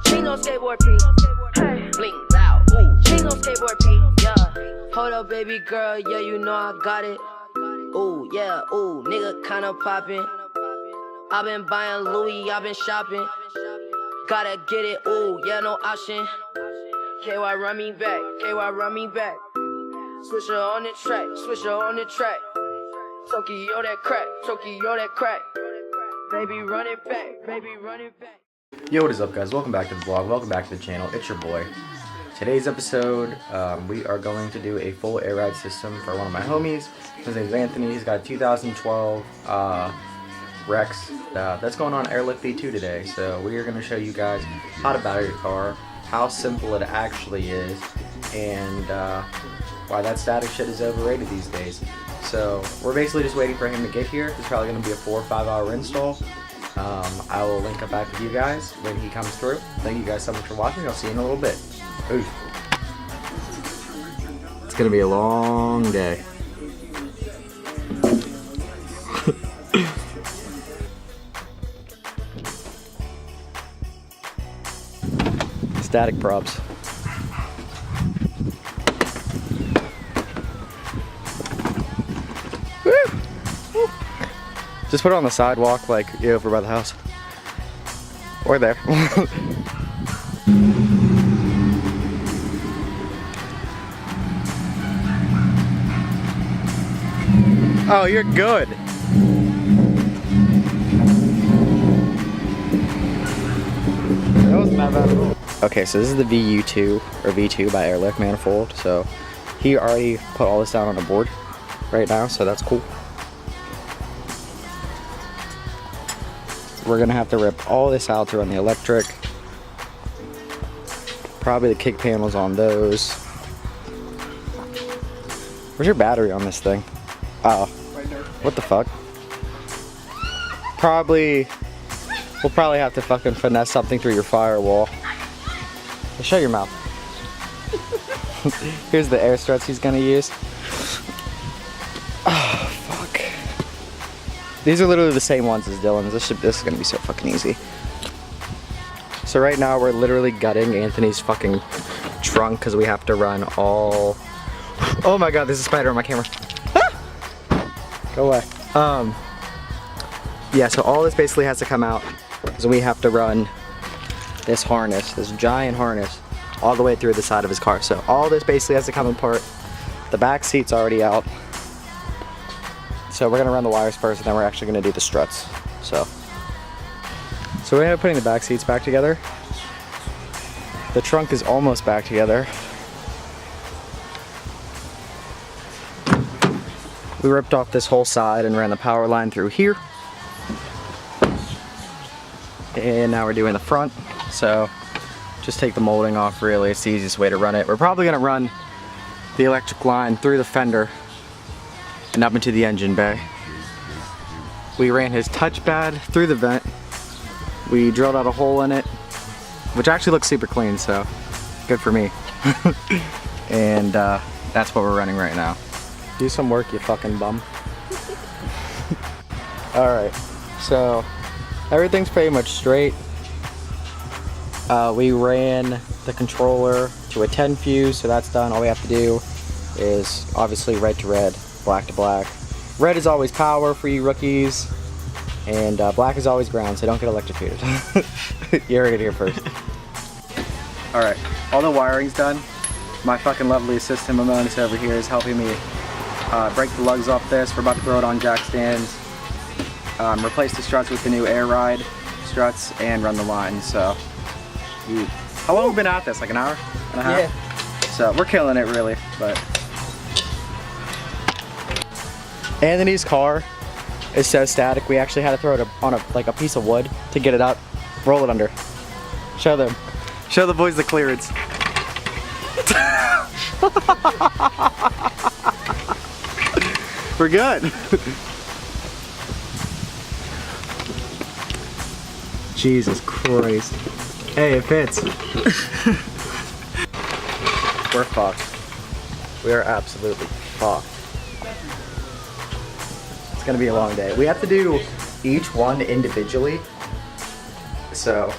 Chino skateboard P. Hey, bling loud. Ooh, Chino skateboard P. Yeah. Hold up, baby girl. Yeah, you know I got it. Ooh, yeah. Ooh, nigga kinda poppin'. I been buying Louis, I been shopping. Gotta get it. Ooh, yeah, no option. KY run me back. KY run me back. Switch her on the track. Switch her on the track. Tokyo that crack. Tokyo that crack. Baby run it back. Baby run it back. Yo, what is up, guys? Welcome back to the vlog. Welcome back to the channel. It's your boy. Today's episode, we are going to do a full air ride system for one of my homies. His name is Anthony. He's got a 2012 Rex that's going on Airlift V2 today. So we are going to show you guys how to battery your car, how simple it actually is, and why that static shit is overrated these days. So we're basically just waiting for him to get here. It's probably going to be a 4 or 5 hour install. I will link up back with you guys when he comes through. Thank you guys so much for watching. I'll see you in a little bit. Ooh. It's gonna be a long day. Static props. Woo! Woo! Just put it on the sidewalk, like over by the house. Or there. Oh, you're good. That wasn't that bad at all. Okay, so this is the VU2 or V2 by Airlift manifold. So he already put all this down on the board right now, so that's cool. We're gonna have to rip all this out to run the electric. Probably the kick panels on those. Where's your battery on this thing? Oh, what the fuck? We'll probably have to fucking finesse something through your firewall. Hey, shut your mouth. Here's the air struts he's gonna use. Oh, fuck. These are literally the same ones as Dylan's. This is gonna be so fucking easy. So right now we're literally gutting Anthony's fucking trunk because we have to run all... Oh my god, there's a spider on my camera. Go away. Yeah, so all this basically has to come out because we have to run this harness, this giant harness, all the way through the side of his car. So all this basically has to come apart. The back seat's already out. So we're gonna run the wires first, and then we're actually gonna do the struts. So we ended up putting the back seats back together. The trunk is almost back together. We ripped off this whole side and ran the power line through here. And now we're doing the front. So just take the molding off, really. It's the easiest way to run it. We're probably gonna run the electric line through the fender and up into the engine bay. We ran his touchpad through the vent. We drilled out a hole in it, which actually looks super clean, so good for me. And that's what we're running right now. Do some work, you fucking bum. Alright, so everything's pretty much straight. We ran the controller to a 10 fuse, so that's done. All we have to do is obviously red to red, black to black. Red is always power for you rookies, and black is always ground, so don't get electrocuted. You heard it here first. Alright, all the wiring's done. My fucking lovely assistant Mimonis over here is helping me break the lugs off this. We're about to throw it on jack stands, replace the struts with the new air ride struts, and run the line. So, how long have we been at this? Like an hour and a half? Yeah. So we're killing it, really. But Anthony's car is so static. We actually had to throw it on a piece of wood to get it up. Roll it under. Show them. Show the boys the clearance. We're good. Jesus Christ. Hey, it fits. We're fucked. We are absolutely fucked. It's gonna be a long day. We have to do each one individually. So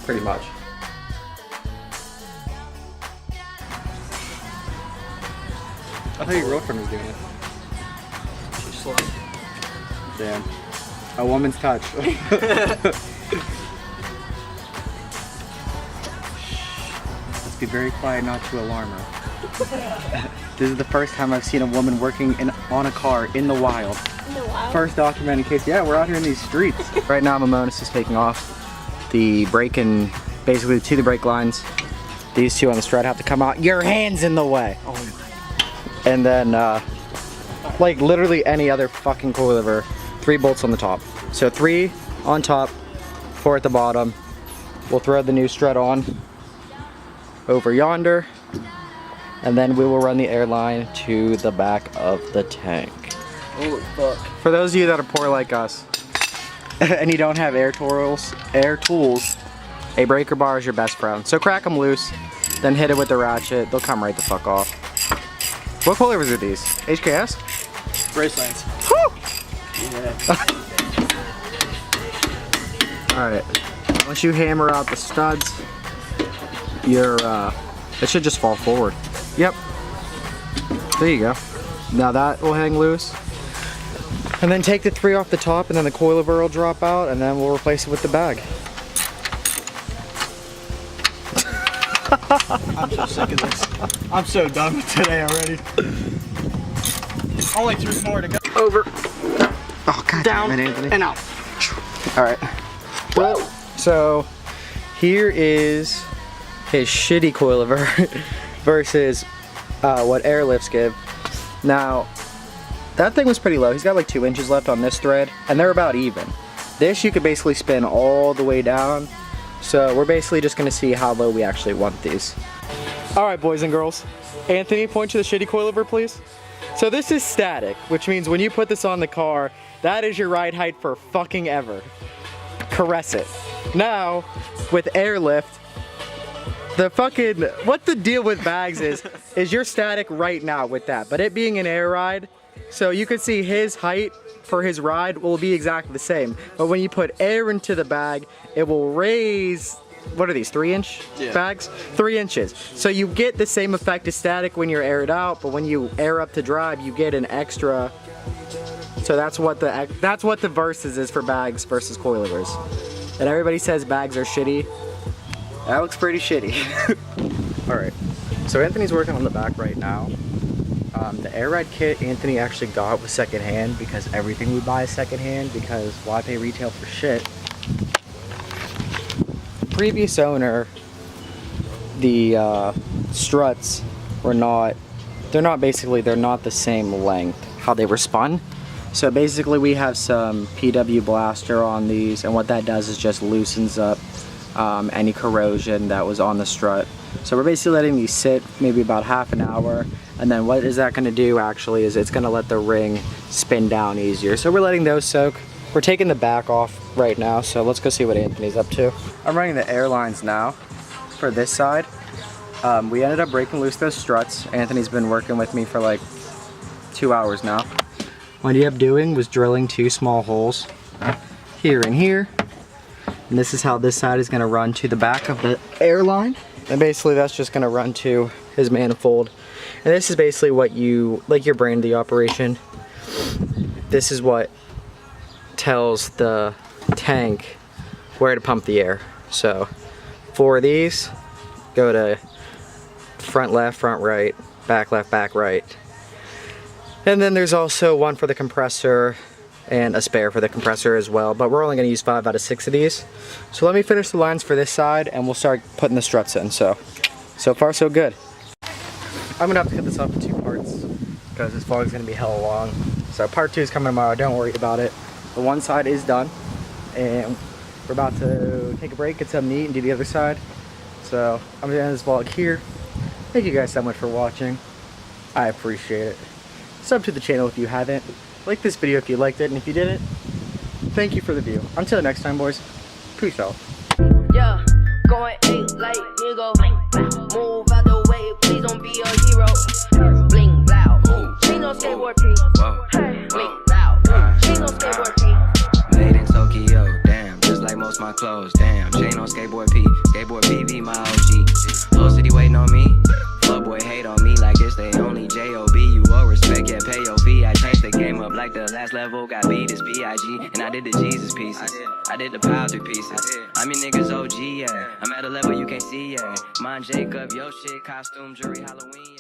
pretty much. I thought your girlfriend was doing it. She's slow. Damn. A woman's touch. Let's be very quiet not to alarm her. This is the first time I've seen a woman working on a car in the wild. In the wild? First documented case. Yeah, we're out here in these streets. Right now, Momonis is taking off the brake and basically to the brake lines. These two on the strut have to come out. Your hand's in the way. Oh. And then, like literally any other fucking coilover, 3 bolts on the top. So 3 on top, 4 at the bottom. We'll thread the new strut on over yonder, and then we will run the airline to the back of the tank. Holy fuck. For those of you that are poor like us, and you don't have air tools, a breaker bar is your best friend. So crack them loose, then hit it with the ratchet. They'll come right the fuck off. What coilovers are these? HKS? Gracelands. Woo! Yeah. Alright. Once you hammer out the studs, it should just fall forward. Yep. There you go. Now that will hang loose. And then take the 3 off the top, and then the coilover will drop out, and then we'll replace it with the bag. I'm so sick of this. I'm so done with today already. Only 3 more to go. Over. Oh, God Down damn it, Anthony. and out. Alright. So, here is his shitty coilover versus what airlifts give. Now, that thing was pretty low. He's got like 2 inches left on this thread, and they're about even. This you could basically spin all the way down. So we're basically just gonna see how low we actually want these. All right, boys and girls. Anthony, point to the shitty coilover, please. So this is static, which means when you put this on the car, that is your ride height for fucking ever. Caress it. Now, with airlift, what the deal with bags is you're static right now with that, but it being an air ride, so you can see his height for his ride will be exactly the same. But when you put air into the bag, it will raise, what are these, 3-inch bags? 3 inches. So you get the same effect as static when you're aired out, but when you air up to drive, you get an extra. So that's what the versus is for bags versus coilovers. And everybody says bags are shitty. That looks pretty shitty. Alright, so Anthony's working on the back right now. The air ride kit Anthony actually got was secondhand because everything we buy is secondhand, because why pay retail for shit? The previous owner, the struts were not the same length how they were spun. So basically we have some PW Blaster on these, and what that does is just loosens up any corrosion that was on the strut. So we're basically letting these sit maybe about half an hour, and then what is that going to do actually is it's going to let the ring spin down easier. So we're letting those soak. We're taking the back off right now, so let's go see what Anthony's up to. I'm running the airlines now for this side. We ended up breaking loose those struts. Anthony's been working with me for like 2 hours now. What he ended up doing was drilling 2 small holes here and here. And this is how this side is going to run to the back of the airline. And basically that's just going to run to his manifold. And this is basically what like your brain of the operation. This is what tells the tank where to pump the air. So 4 of these go to front left, front right, back left, back right. And then there's also 1 for the compressor and a spare for the compressor as well, but we're only going to use 5 out of 6 of these. So let me finish the lines for this side and we'll start putting the struts in. So far so good. I'm going to have to cut this up in 2 parts because this vlog is going to be hella long. So part 2 is coming tomorrow, don't worry about it. The one side is done and we're about to take a break, get something to eat, and do the other side. So I'm going to end this vlog here. Thank you guys so much for watching. I appreciate it. Sub to the channel if you haven't. Like this video if you liked it, and if you didn't, thank you for the view. Until next time, boys. Peace out. Yeah, going 8 like nigga. Move out the way, please don't be a hero. Bling blow, she no skateboard P. Hey, bling blow, she no skateboard P. Made in Tokyo, damn, just like most my clothes, damn. Chain on skateboard P. skateboard BV, my OG. Whole city waiting on me. Fuck boy hate on me like it's they only J.O.B. You owe respect, yeah, pay your fee. I changed the game up like the last level. Got beat as B.I.G. And I did the Jesus pieces. I did the Power 3 pieces. I'm your niggas OG, yeah. I'm at a level you can't see, yeah. Mine Jacob, yo shit, costume, jewelry, Halloween, yeah.